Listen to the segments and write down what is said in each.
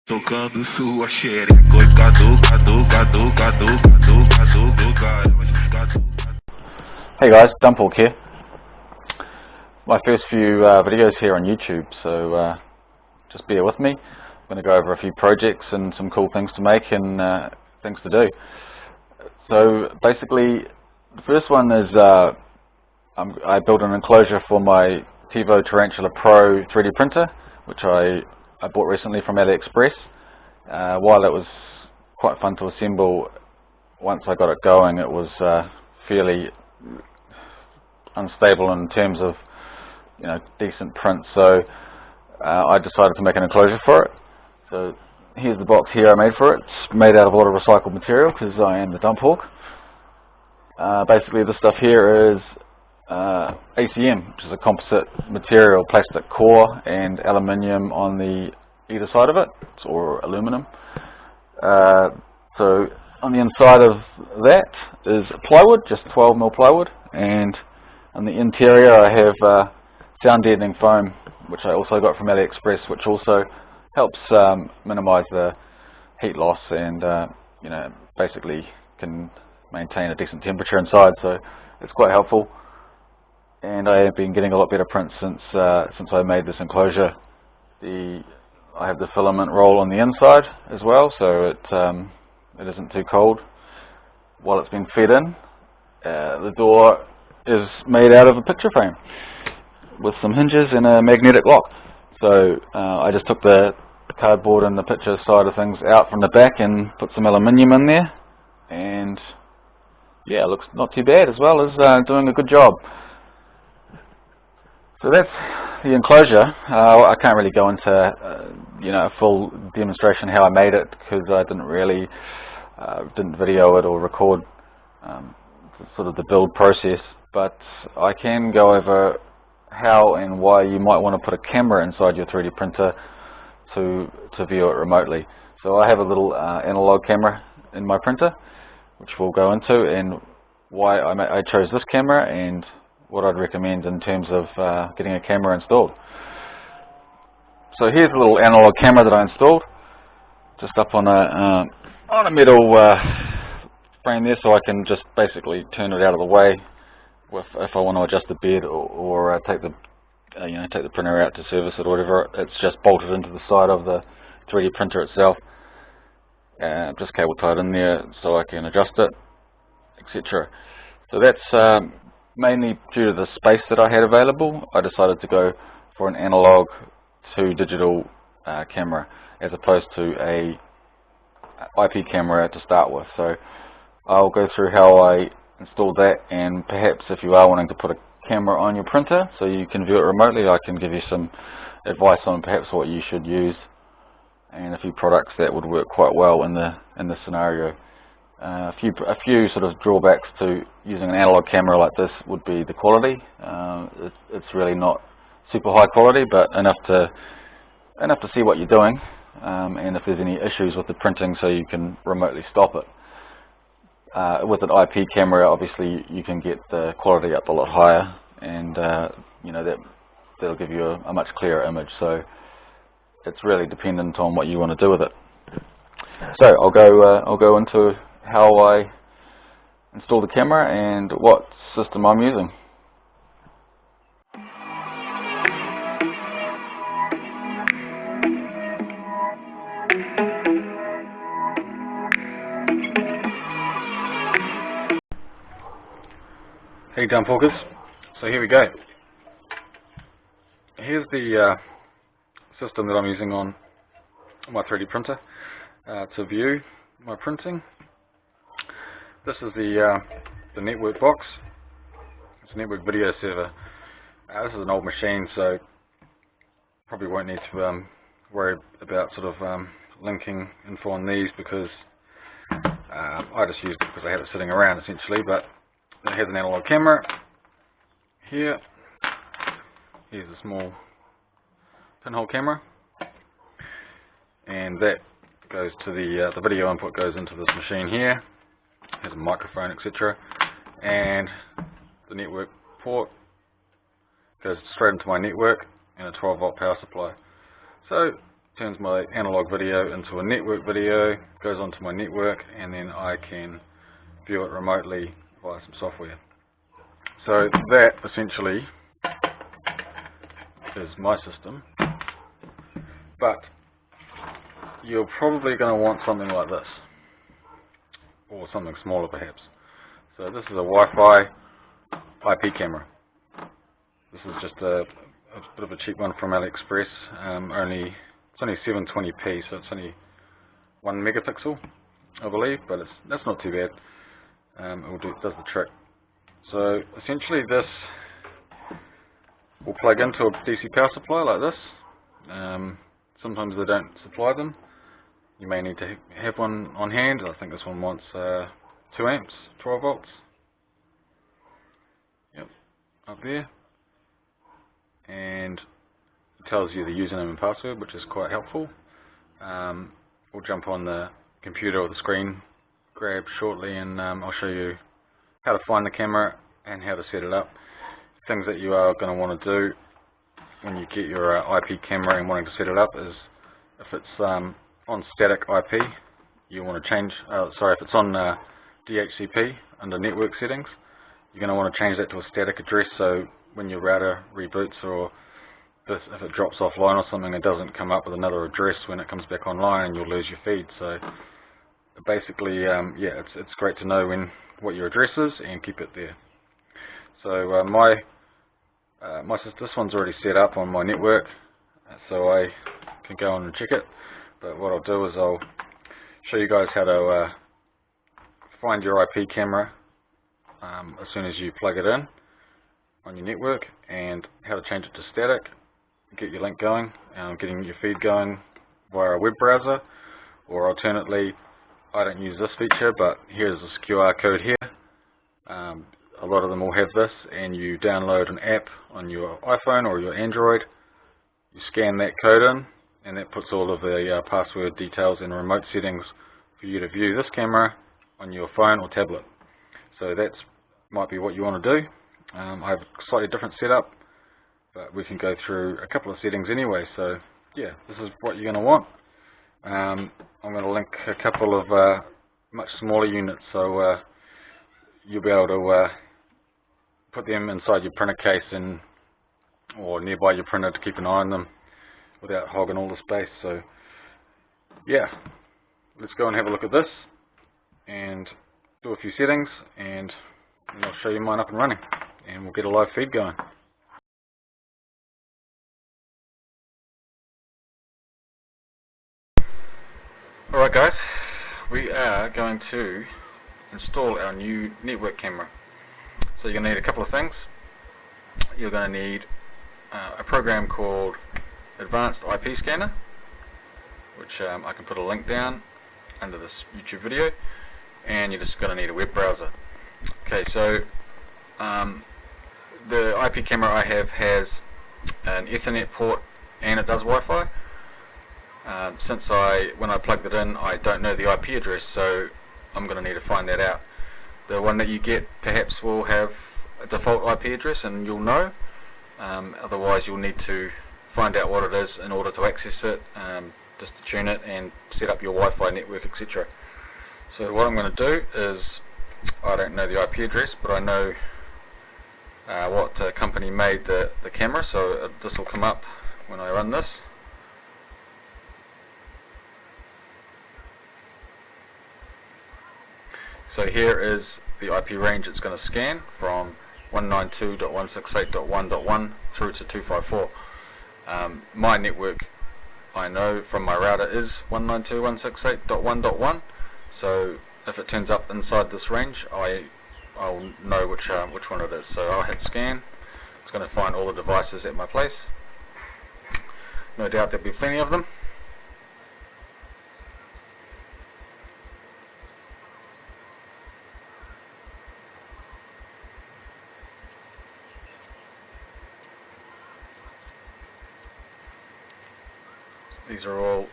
Tocando sua xereca, cadu. Hey guys, Dumpork here. My first few videos here on YouTube, so just bear with me. I'm going to go over a few projects and some cool things to make and things to do. So basically, the first one is I built an enclosure for my Tivo Tarantula Pro 3D printer, which I bought recently from AliExpress. While it was quite fun to assemble, once I got it going, it was fairly unstable in terms of decent print, so I decided to make an enclosure for it. So here's the box here I made for it. It's made out of a lot of recycled material because I am the Dumpork. Basically this stuff here is ACM, which is a composite material, plastic core and aluminium on the either side of it, or aluminum. So on the inside of that is plywood, just 12mm plywood, and on the interior I have sound deadening foam, which I also got from AliExpress, which also helps minimize the heat loss and basically can maintain a decent temperature inside, so it's quite helpful. And I have been getting a lot better prints since I made this enclosure. I have the filament roll on the inside as well, so it isn't too cold while it's being fed in. The door is made out of a picture frame with some hinges and a magnetic lock. So I just took the cardboard and the picture side of things out from the back and put some aluminium in there, and yeah, it looks not too bad, as well as doing a good job. So that's the enclosure. I can't really go into a full demonstration how I made it, because I didn't video it or record sort of the build process, but I can go over how and why you might want to put a camera inside your 3D printer to view it remotely. So I have a little analog camera in my printer, which we'll go into, and why I chose this camera and what I'd recommend in terms of getting a camera installed. So here's a little analog camera that I installed, just up on a metal frame there, so I can just basically turn it out of the way if I want to adjust the bed or take the printer out to service it or whatever. It's just bolted into the side of the 3D printer itself, just cable tied in there so I can adjust it, etc. So that's mainly due to the space that I had available. I decided to go for an analog to digital camera as opposed to a IP camera to start with. So I'll go through how I installed that, and perhaps if you are wanting to put a camera on your printer so you can view it remotely, I can give you some advice on perhaps what you should use and a few products that would work quite well in the scenario. A few sort of drawbacks to using an analog camera like this would be the quality. It's really not super high quality, but enough to see what you're doing, and if there's any issues with the printing, so you can remotely stop it. With an IP camera, obviously you can get the quality up a lot higher, and that'll give you a much clearer image. So it's really dependent on what you want to do with it. So I'll go into how I install the camera and what system I'm using. Hey Dumporkers, so here we go. Here's the system that I'm using on my 3D printer to view my printing. This is the network box. It's a network video server. This is an old machine, so probably won't need to worry about sort of linking info on these, because I just used it because I have it sitting around essentially. But it has an analog camera here. Here's a small pinhole camera, and that goes to the video input goes into this machine here. Has a microphone, etc., and the network port goes straight into my network and a 12-volt power supply. So turns my analog video into a network video, goes onto my network, and then I can view it remotely via some software. So that essentially is my system, but you're probably going to want something like this, or something smaller perhaps. So this is a Wi-Fi IP camera. This is just a bit of a cheap one from AliExpress. It's only 720p, so it's only 1 megapixel, I believe, but that's not too bad. It does the trick. So essentially this will plug into a DC power supply like this. Sometimes they don't supply them. You may need to have one on hand. I think this one wants 2 amps, 12 volts. Yep, up there. And it tells you the username and password, which is quite helpful. We'll jump on the computer or the screen grab shortly, and I'll show you how to find the camera and how to set it up. Things that you are going to want to do when you get your IP camera and wanting to set it up is, if it's on static IP, you want to change, if it's on DHCP under network settings, you're going to want to change that to a static address, so when your router reboots, or if it drops offline or something, it doesn't come up with another address when it comes back online and you'll lose your feed. So basically, yeah, it's great to know what your address is and keep it there. So this one's already set up on my network, so I can go on and check it. But what I'll do is I'll show you guys how to find your IP camera as soon as you plug it in on your network, and how to change it to static, get your link going, getting your feed going via a web browser, or alternately, I don't use this feature, but here's this QR code here. A lot of them will have this, and you download an app on your iPhone or your Android, you scan that code in, and that puts all of the password details and remote settings for you to view this camera on your phone or tablet. So that might be what you want to do. I have a slightly different setup, but we can go through a couple of settings anyway. So yeah, this is what you're going to want. I'm going to link a couple of much smaller units, so you'll be able to put them inside your printer case or nearby your printer to keep an eye on them without hogging all the space. So yeah, let's go and have a look at this and do a few settings, and I'll show you mine up and running, and we'll get a live feed going. Alright guys, we are going to install our new network camera. So you're going to need a couple of things. You're going to need a program called Advanced IP Scanner, which I can put a link down under this YouTube video, and you're just going to need a web browser. Okay, so the IP camera I have has an Ethernet port and it does Wi-Fi. Since when I plugged it in, I don't know the IP address, so I'm going to need to find that out. The one that you get perhaps will have a default IP address and you'll know. Otherwise you'll need to find out what it is in order to access it, just to tune it and set up your Wi-Fi network, etc. So what I'm going to do is, I don't know the IP address, but I know what company made the camera, so this will come up when I run this. So here is the IP range it's going to scan from 192.168.1.1 through to 254. My network, I know from my router, is 192.168.1.1, so if it turns up inside this range, I'll know which one it is. So I'll hit scan. It's going to find all the devices at my place. No doubt there'll be plenty of them. These are all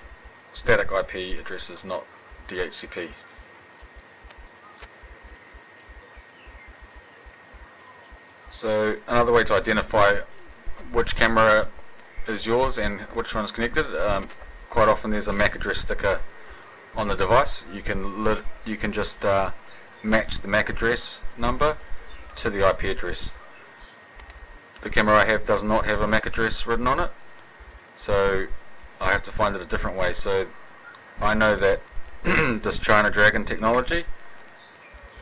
static IP addresses, not DHCP. So another way to identify which camera is yours and which one is connected. Quite often there's a MAC address sticker on the device. You can just match the MAC address number to the IP address. The camera I have does not have a MAC address written on it, so I have to find it a different way. So I know that this China Dragon technology,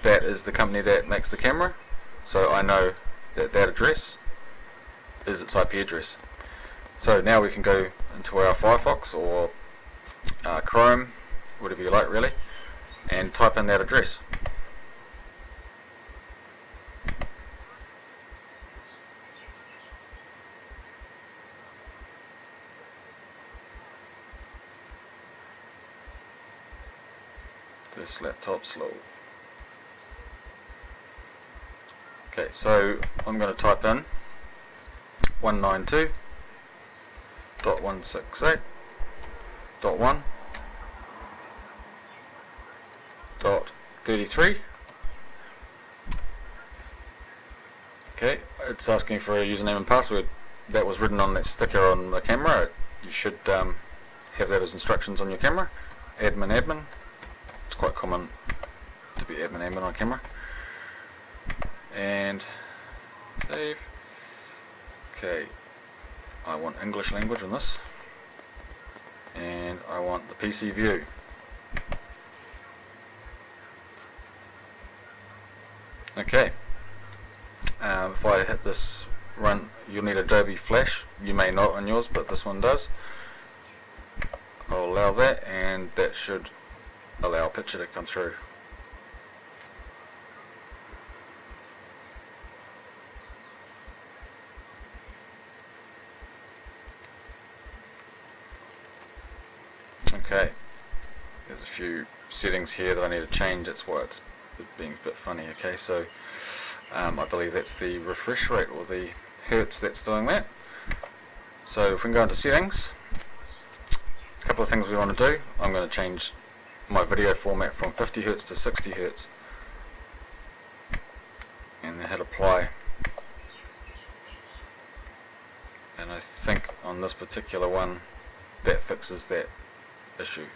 that is the company that makes the camera, so I know that that address is its IP address. So now we can go into our Firefox or Chrome, whatever you like really, and type in that address. This laptop's slow. Okay, so I'm going to type in 192.168.1.33. Okay, it's asking for a username and password. That was written on that sticker on the camera. You should have that as instructions on your camera. Admin. It's quite common to be admin on camera. And save. Okay, I want English language on this, and I want the PC view. Okay, if I hit this run, you'll need Adobe Flash. You may not on yours, but this one does. I'll allow that, and that should allow a picture to come through. Okay, there's a few settings here that I need to change. That's why it's being a bit funny. Okay, so I believe that's the refresh rate or the hertz that's doing that. So if we can go into settings, a couple of things we want to do. I'm going to change my video format from 50 Hz to 60 Hz, and then hit apply. And I think on this particular one that fixes that issue.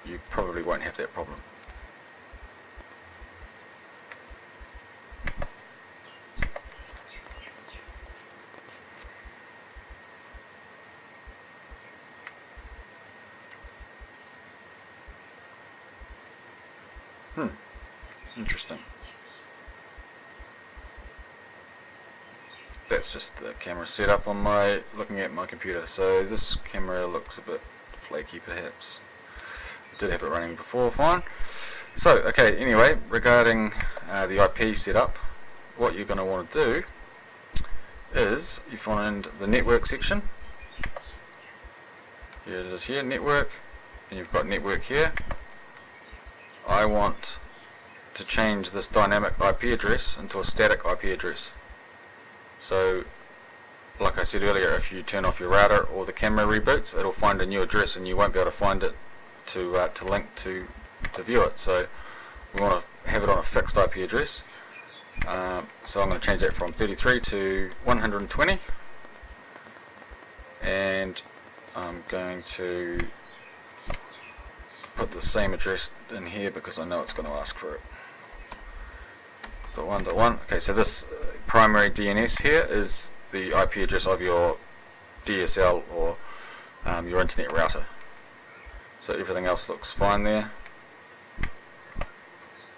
You probably won't have that problem. Interesting. That's just the camera setup on looking at my computer. So this camera looks a bit flaky perhaps. I did have it running before, fine. So okay, anyway, regarding the IP setup, what you're going to want to do is you find the network section. Here it is here, network, and you've got network here. I want to change this dynamic IP address into a static IP address. So like I said earlier, if you turn off your router or the camera reboots, it'll find a new address and you won't be able to find it to link to view it. So we want to have it on a fixed IP address. So I'm going to change that from 33 to 120, and I'm going to put the same address in here because I know it's going to ask for it. .1.1. Okay, so this primary DNS here is the IP address of your DSL or your internet router. So everything else looks fine there.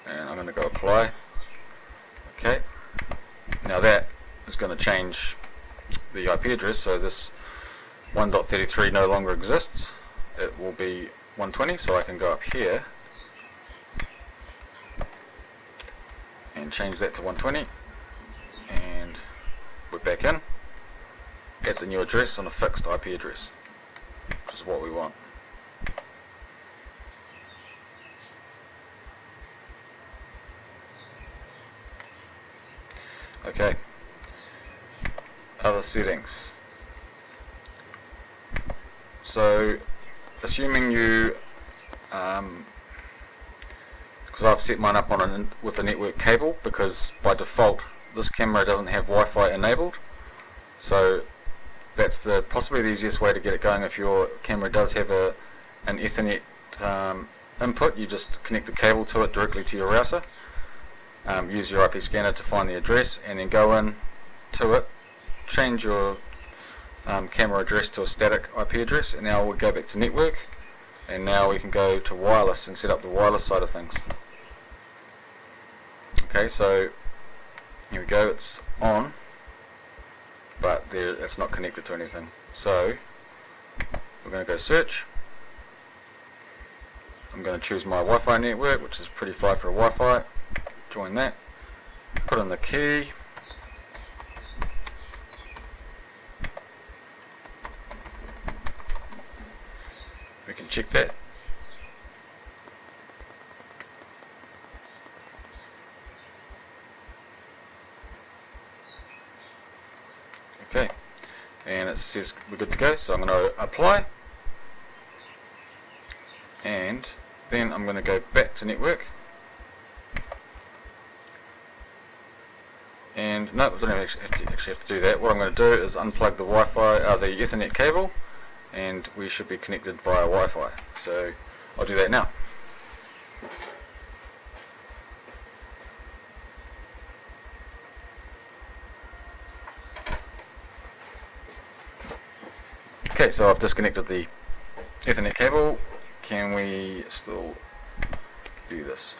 And I'm going to go apply. Okay. Now that is going to change the IP address, so this 1.33 no longer exists. It will be 120, so I can go up here and change that to 120, and we're back in at the new address on a fixed IP address, which is what we want. Okay, other settings. So assuming you because I've set mine up on with a network cable, because by default this camera doesn't have Wi-Fi enabled. So that's possibly the easiest way to get it going. If your camera does have an Ethernet input, you just connect the cable to it directly to your router. Use your IP scanner to find the address, and then go in to it, change your camera address to a static IP address, and now we'll go back to network, and now we can go to wireless and set up the wireless side of things. Okay, so here we go, it's on, but it's not connected to anything. So we're going to go search. I'm going to choose my Wi-Fi network, which is pretty fly for a Wi-Fi. Join that. Put in the key. We can check that. Okay, and it says we're good to go, so I'm going to apply, and then I'm going to go back to network, and no, I don't actually have to do that. What I'm going to do is unplug the Wi-Fi, the Ethernet cable, and we should be connected via Wi-Fi. So I'll do that now. Okay, so I've disconnected the Ethernet cable. Can we still view this?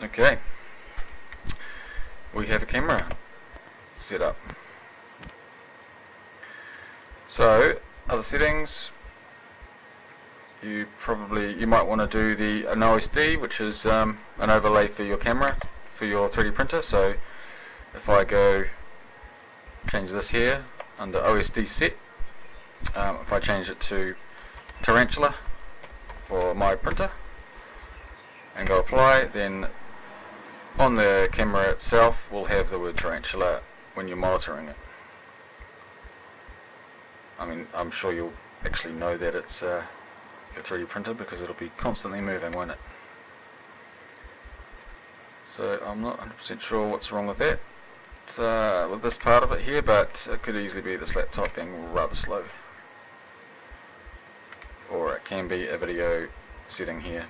Okay, we have a camera set up. So other settings, you might want to do an OSD, which is an overlay for your camera, for your 3D printer. So if I go change this here under OSD set, if I change it to Tarantula for my printer and go apply, then on the camera itself we'll have the word Tarantula when you're monitoring it. I mean, I'm sure you'll actually know that it's your 3D printer because it'll be constantly moving, won't it? So I'm not 100% sure what's wrong with that, with this part of it here, but it could easily be this laptop being rather slow. Or it can be a video setting here.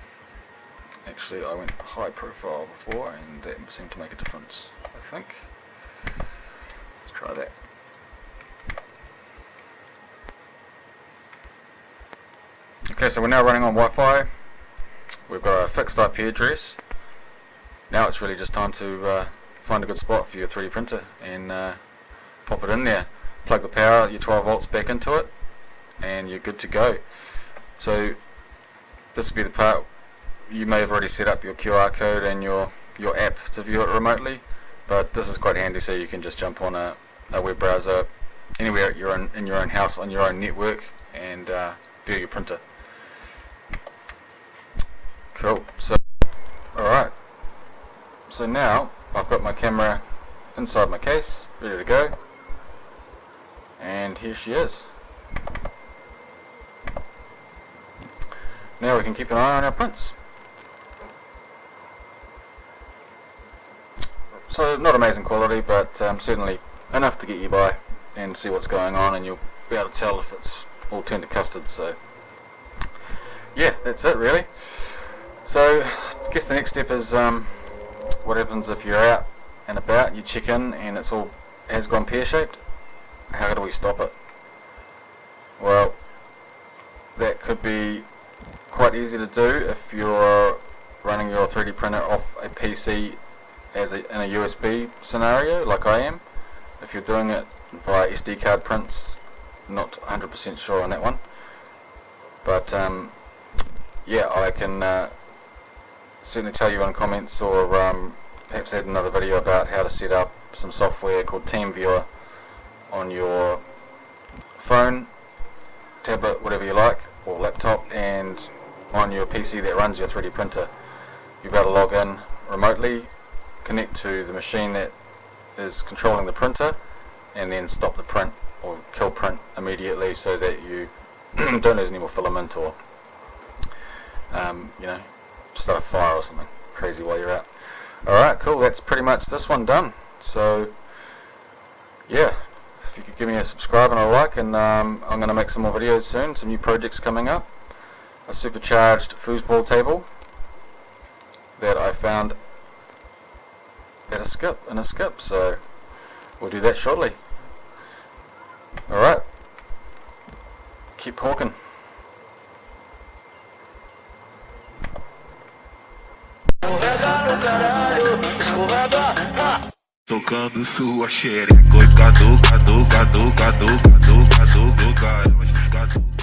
Actually, I went high profile before and that seemed to make a difference, I think. Let's try that. Okay, so we're now running on Wi-Fi. We've got a fixed IP address. Now it's really just time to find a good spot for your 3D printer and pop it in there. Plug the power, your 12 volts back into it, and you're good to go. So this will be the part you may have already set up your QR code and your app to view it remotely, but this is quite handy, so you can just jump on a web browser anywhere in your own house on your own network and view your printer. Cool. So alright, so now I've got my camera inside my case ready to go, and here she is. Now we can keep an eye on our prints. So not amazing quality, but certainly enough to get you by and see what's going on, and you'll be able to tell if it's all turned to custard. So yeah, that's it really. So I guess the next step is what happens if you're out and about, you check in and it's all has gone pear-shaped. How do we stop it? Well, that could be quite easy to do if you're running your 3D printer off a PC in a USB scenario like I am. If you're doing it via SD card prints, not 100% sure on that one, but yeah, I can certainly tell you in comments, or perhaps add another video about how to set up some software called TeamViewer on your phone, tablet, whatever you like, or laptop, and on your PC that runs your 3D printer. You'll be able to log in remotely, connect to the machine that is controlling the printer, and then stop the print or kill print immediately so that you don't lose any more filament, or you know, start a fire or something crazy while you're out. Alright, cool, that's pretty much this one done. So yeah, if you could give me a subscribe and a like, and I'm going to make some more videos soon, some new projects coming up. A supercharged foosball table that I found at in a skip, so we'll do that shortly. Alright, keep hawking. Tocando sua xereca, cadu, cadu, cadu, cadu, cadu, cadu, cadu, cadu, cadu.